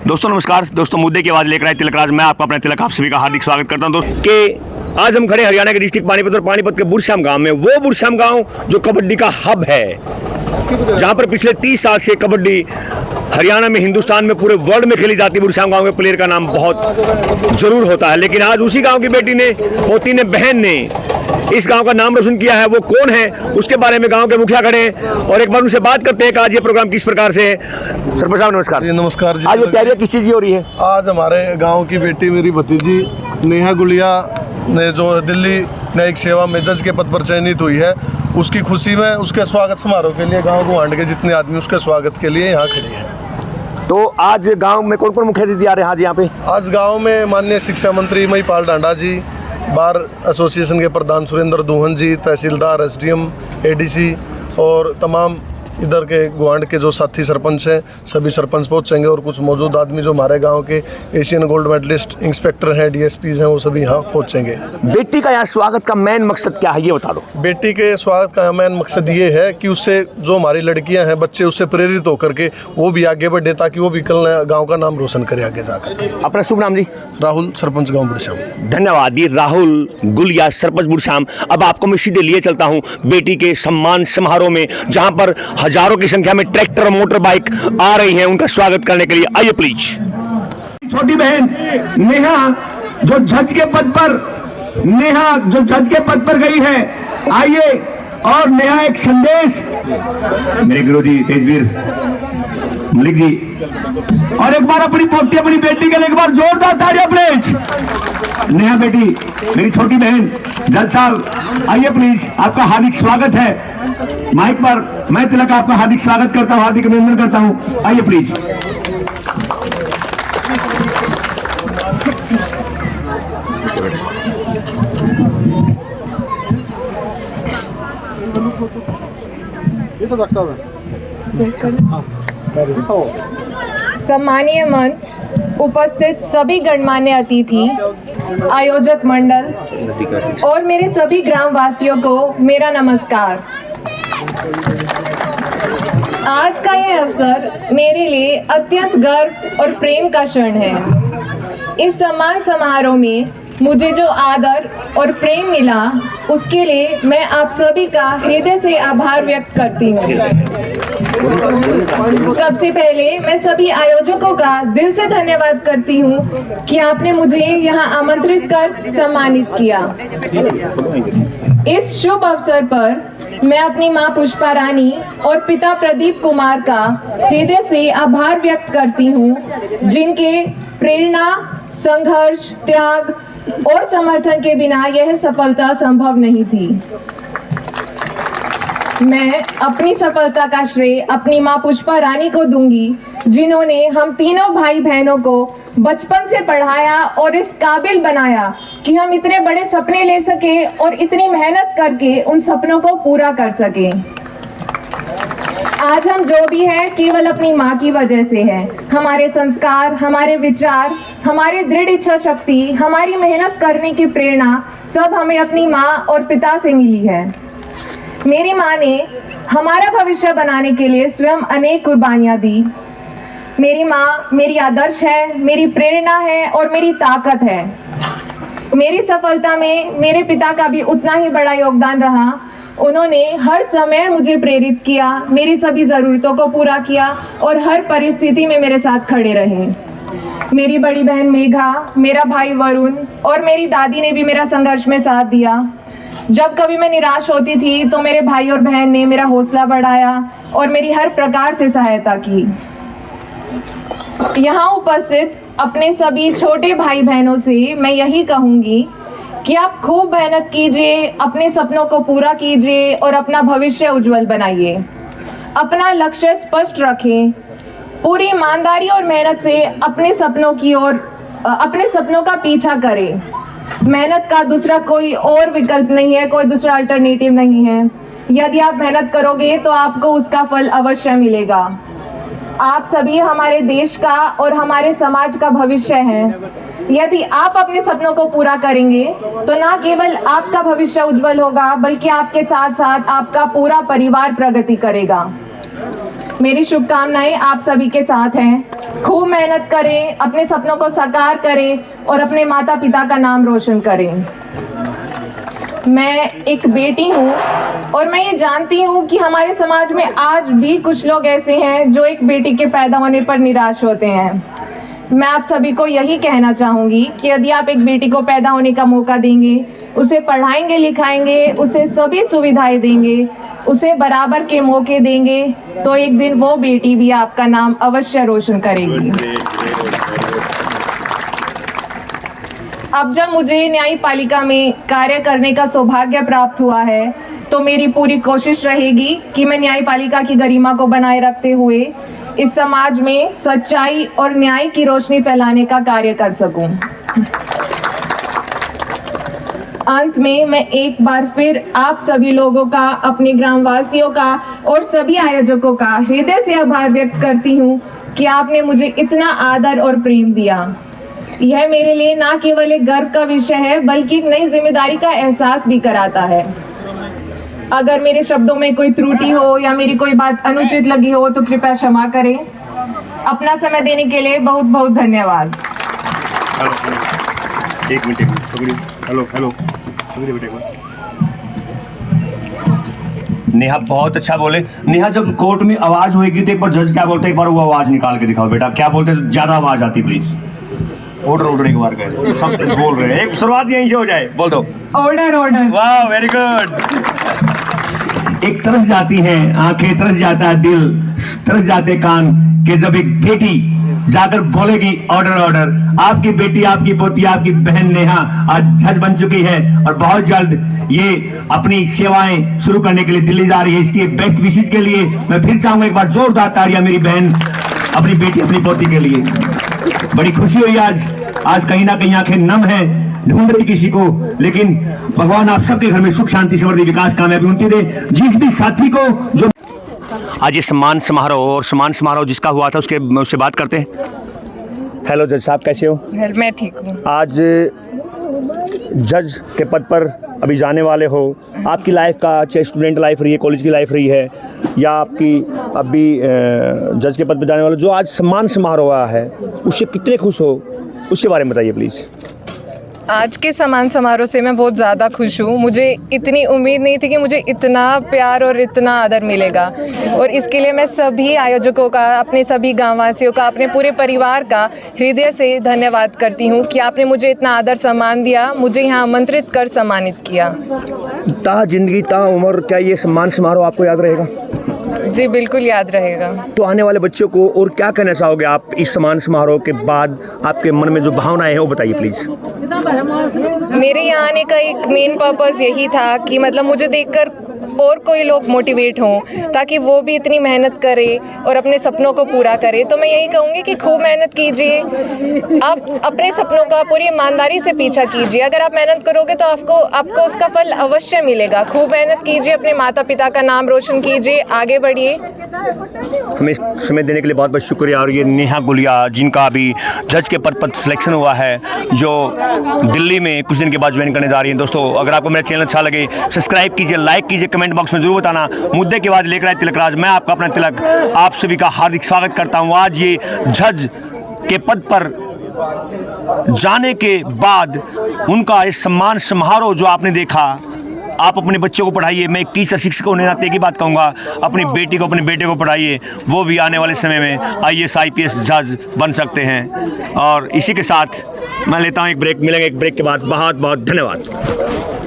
दोस्तों नमस्कार। दोस्तों मुद्दे की आवाज लेकर आए तिलक राज, मैं आपका अपना तिलक, आप सभी का हार्दिक स्वागत करता हूं। दोस्तों कि आज हम खड़े हरियाणा के डिस्ट्रिक्ट पानीपत और पानीपत के बुरश्याम गांव में, वो बुरश्याम गांव जो कबड्डी का हब है, जहां पर पिछले 30 साल से कबड्डी हरियाणा में, हिंदुस्तान में, पूरे वर्ल्ड में खेली जाती है। बुरश्याम गांव के प्लेयर का नाम बहुत जरूर होता है, लेकिन आज उसी गांव की बेटी ने, पोती ने, बहन ने इस गांव का नाम रोशन किया है। वो कौन है, उसके बारे में गांव के मुखिया खड़े हैं और एक बार उनसे बात करते हैं कि आज ये प्रोग्राम किस प्रकार से है। सरपंच साहब नमस्कार। जी नमस्कार जी। आज ये तैयारी किस चीज़ की हो रही है? आज हमारे गांव की बेटी, मेरी भतीजी नेहा गुलिया ने जो दिल्ली न्यायिक सेवा में जज के पद पर चयनित हुई है, उसकी खुशी में उसके स्वागत समारोह के लिए गाँव गुहांड के जितने आदमी उसके स्वागत के लिए यहाँ खड़े हैं। तो आज गांव में कौन कौन मुख्य अतिथि आ रहे हैं आज यहाँ पे? आज गांव में माननीय शिक्षा मंत्री महिपाल डांडा जी, बार एसोसिएशन के प्रधान सुरेंद्र दोहन जी, तहसीलदार, एसडीएम, एडीसी और तमाम इधर के गुहांड के जो साथी सरपंच हैं, सभी सरपंच पहुंचेंगे और कुछ मौजूद आदमी जो हमारे गांव के एशियन गोल्ड मेडलिस्ट, इंस्पेक्टर हैं, डीएसपीज हैं, वो सभी यहाँ पहुंचेंगे। बेटी का यहाँ स्वागत का मेन मकसद क्या है, ये बता दो। बेटी के स्वागत का मेन मकसद ये है कि उससे जो हमारी लड़कियां हैं, बच्चे उससे प्रेरित होकर के वो भी आगे बढ़े, ताकि वो भी कल गाँव का नाम रोशन करे आगे जाकर। अपना शुभ नाम जी? राहुल, सरपंच गाँव बुरश्याम। धन्यवाद। ये राहुल गुलिया, सरपंच बुरश्याम। अब आपको मैं सीधे लिए चलता हूँ बेटी के सम्मान समारोह में, जहाँ पर हजारों की संख्या में ट्रैक्टर और मोटर बाइक आ रही हैं उनका स्वागत करने के लिए। आइए प्लीज। छोटी बहन नेहा जो जज के पद पर गई है, आइए और नेहा एक संदेश। मेरे गुरुजी तेजवीर मलिक जी, और एक बार अपनी पोती, अपनी बेटी के लिए एक बार जोरदार तालियां प्लीज। नेहा बेटी, मेरी छोटी बहन, जज साहब आइए प्लीज, आपका हार्दिक स्वागत है। माइक पर मैं तिलक आपका हार्दिक स्वागत करता हूं, हार्दिक अभिनंदन करता हूं। आइए प्लीज। सम्मानीय मंच, उपस्थित सभी गणमान्य अतिथि, आयोजक मंडल और मेरे सभी ग्रामवासियों को मेरा नमस्कार। आज का यह अवसर मेरे लिए अत्यंत गर्व और प्रेम का क्षण है। इस सम्मान समारोह में मुझे जो आदर और प्रेम मिला, उसके लिए मैं आप सभी का हृदय से आभार व्यक्त करती हूँ। सबसे पहले मैं सभी आयोजकों का दिल से धन्यवाद करती हूँ कि आपने मुझे यहाँ आमंत्रित कर सम्मानित किया। इस शुभ अवसर पर मैं अपनी माँ पुष्पा रानी और पिता प्रदीप कुमार का हृदय से आभार व्यक्त करती हूँ, जिनके प्रेरणा, संघर्ष, त्याग और समर्थन के बिना यह सफलता संभव नहीं थी। मैं अपनी सफलता का श्रेय अपनी माँ पुष्पा रानी को दूंगी, जिन्होंने हम तीनों भाई बहनों को बचपन से पढ़ाया और इस काबिल बनाया कि हम इतने बड़े सपने ले सके और इतनी मेहनत करके उन सपनों को पूरा कर सके। आज हम जो भी हैं केवल अपनी माँ की वजह से है। हमारे संस्कार, हमारे विचार, हमारी दृढ़ इच्छा शक्ति, हमारी मेहनत करने की प्रेरणा सब हमें अपनी माँ और पिता से मिली है। मेरी माँ ने हमारा भविष्य बनाने के लिए स्वयं अनेक कुर्बानियाँ दी। मेरी माँ मेरी आदर्श है, मेरी प्रेरणा है और मेरी ताकत है। मेरी सफलता में मेरे पिता का भी उतना ही बड़ा योगदान रहा। उन्होंने हर समय मुझे प्रेरित किया, मेरी सभी ज़रूरतों को पूरा किया और हर परिस्थिति में मेरे साथ खड़े रहे। मेरी बड़ी बहन मेघा, मेरा भाई वरुण और मेरी दादी ने भी मेरा संघर्ष में साथ दिया। जब कभी मैं निराश होती थी तो मेरे भाई और बहन ने मेरा हौसला बढ़ाया और मेरी हर प्रकार से सहायता की। यहाँ उपस्थित अपने सभी छोटे भाई बहनों से मैं यही कहूँगी कि आप खूब मेहनत कीजिए, अपने सपनों को पूरा कीजिए और अपना भविष्य उज्जवल बनाइए। अपना लक्ष्य स्पष्ट रखें, पूरी ईमानदारी और मेहनत से अपने सपनों का पीछा करें। मेहनत का दूसरा कोई और विकल्प नहीं है, कोई दूसरा अल्टरनेटिव नहीं है। यदि आप मेहनत करोगे तो आपको उसका फल अवश्य मिलेगा। आप सभी हमारे देश का और हमारे समाज का भविष्य हैं। यदि आप अपने सपनों को पूरा करेंगे तो ना केवल आपका भविष्य उज्जवल होगा, बल्कि आपके साथ साथ आपका पूरा परिवार प्रगति करेगा। मेरी शुभकामनाएं आप सभी के साथ हैं। खूब मेहनत करें, अपने सपनों को साकार करें और अपने माता पिता का नाम रोशन करें। मैं एक बेटी हूँ और मैं ये जानती हूँ कि हमारे समाज में आज भी कुछ लोग ऐसे हैं जो एक बेटी के पैदा होने पर निराश होते हैं। मैं आप सभी को यही कहना चाहूँगी कि यदि आप एक बेटी को पैदा होने का मौका देंगे, उसे पढ़ाएंगे लिखाएंगे, उसे सभी सुविधाएं देंगे, उसे बराबर के मौके देंगे, तो एक दिन वो बेटी भी आपका नाम अवश्य रोशन करेगी। अब जब मुझे न्यायपालिका में कार्य करने का सौभाग्य प्राप्त हुआ है, तो मेरी पूरी कोशिश रहेगी कि मैं न्यायपालिका की गरिमा को बनाए रखते हुए इस समाज में सच्चाई और न्याय की रोशनी फैलाने का कार्य कर सकूं। अंत में मैं एक बार फिर आप सभी लोगों का, अपने ग्रामवासियों का और सभी आयोजकों का हृदय से आभार व्यक्त करती हूं कि आपने मुझे इतना आदर और प्रेम दिया। यह मेरे लिए ना केवल एक गर्व का विषय है, बल्कि एक नई जिम्मेदारी का एहसास भी कराता है। अगर मेरे शब्दों में कोई त्रुटि हो या मेरी कोई बात अनुचित लगी हो तो कृपया क्षमा करें। अपना समय देने के लिए बहुत बहुत धन्यवाद। एक मिनट हेलो नेहा बहुत अच्छा बोले। नेहा, जब कोर्ट में आवाज होगी तो एक बार जज क्या बोलते, एक बार वो आवाज निकाल के दिखाओ बेटा, क्या बोलते, ज्यादा आवाज आती प्लीज। ऑर्डर एक बार कह सब बोल रहे हैं, एक शुरुआत यहीं से हो जाए, बोल दो ऑर्डर। वाह, वेरी गुड। एक तरस जाती है आंखें, तरस जाता है दिल, तरस जाते कान कि जब एक बेटी जाकर बोलेगी ऑर्डर ऑर्डर। आपकी बेटी, आपकी पोती, आपकी बहन नेहा आज जज बन चुकी है और बहुत जल्द ये अपनी सेवाएं शुरू करने के लिए दिल्ली जा रही है। इसकी बेस्ट विशेष के लिए मैं फिर चाहूंगा एक बार जोरदार तालियां मेरी बहन, अपनी बेटी, अपनी पोती के लिए। बड़ी खुशी हुई आज कहीं ना कहीं आंखें नम है, ढूंढ रही किसी को, लेकिन भगवान आप सबके घर में सुख शांति समृद्धि विकास कामयाबी उनकी दे। जिस भी साथी को जो आज ये सम्मान समारोह जिसका हुआ था उससे बात करते हैं। हेलो जज साहब, कैसे हो? मैं ठीक हूँ। आज जज के पद पर अभी जाने वाले हो। आपकी लाइफ का, चाहे स्टूडेंट लाइफ रही है, कॉलेज की लाइफ रही है, या आपकी अभी जज के पद पर जाने वाले जो आज सम्मान समारोह हुआ है, उससे कितने खुश हो, उसके बारे में बताइए प्लीज़। आज के सम्मान समारोह से मैं बहुत ज़्यादा खुश हूँ। मुझे इतनी उम्मीद नहीं थी कि मुझे इतना प्यार और इतना आदर मिलेगा, और इसके लिए मैं सभी आयोजकों का, अपने सभी गांववासियों का, अपने पूरे परिवार का हृदय से धन्यवाद करती हूँ कि आपने मुझे इतना आदर सम्मान दिया, मुझे यहाँ आमंत्रित कर सम्मानित किया। ता जिंदगी ता उम्र, क्या ये सम्मान समारोह आपको याद रहेगा? जी बिल्कुल याद रहेगा। तो आने वाले बच्चों को और क्या कहना चाहोगे आप इस सम्मान समारोह के बाद? आपके मन में जो भावनाएं हैं वो बताइए प्लीज़। मेरे यहाँ आने का एक मेन पर्पस यही था कि मतलब मुझे देखकर और कोई लोग मोटिवेट हों, ताकि वो भी इतनी मेहनत करें और अपने सपनों को पूरा करें। तो मैं यही कहूँगी कि खूब मेहनत कीजिए, आप अपने सपनों का पूरी ईमानदारी से पीछा कीजिए। अगर आप मेहनत करोगे तो आपको उसका फल अवश्य मिलेगा। खूब मेहनत कीजिए, अपने माता पिता का नाम रोशन कीजिए, आगे बढ़िए। हमें समय देने के लिए बहुत बहुत शुक्रिया। और ये नेहा गुलिया, जिनका अभी जज के पद पर सिलेक्शन हुआ है, जो दिल्ली में कुछ दिन के बाद ज्वाइन करने जा रही है। दोस्तों, अगर आपको मेरा चैनल अच्छा लगे, सब्सक्राइब कीजिए, लाइक कीजिए, कमेंट बॉक्स में जरूर बताना। मुद्दे की आवाज लेकर आए तिलकराज, मैं आपका अपना तिलक आप सभी का हार्दिक स्वागत करता हूँ। आज ये जज के पद पर जाने के बाद उनका इस सम्मान समारोह जो आपने देखा, आप अपने बच्चों को पढ़ाइए। मैं एक टीचर, शिक्षक होने नाते एक ही बात कहूँगा, अपनी बेटी को, अपने बेटे को पढ़ाइए, वो भी आने वाले समय में IAS IPS जज बन सकते हैं। और इसी के साथ मैं लेता हूँ एक ब्रेक, मिलेंगे एक ब्रेक के बाद। बहुत बहुत धन्यवाद।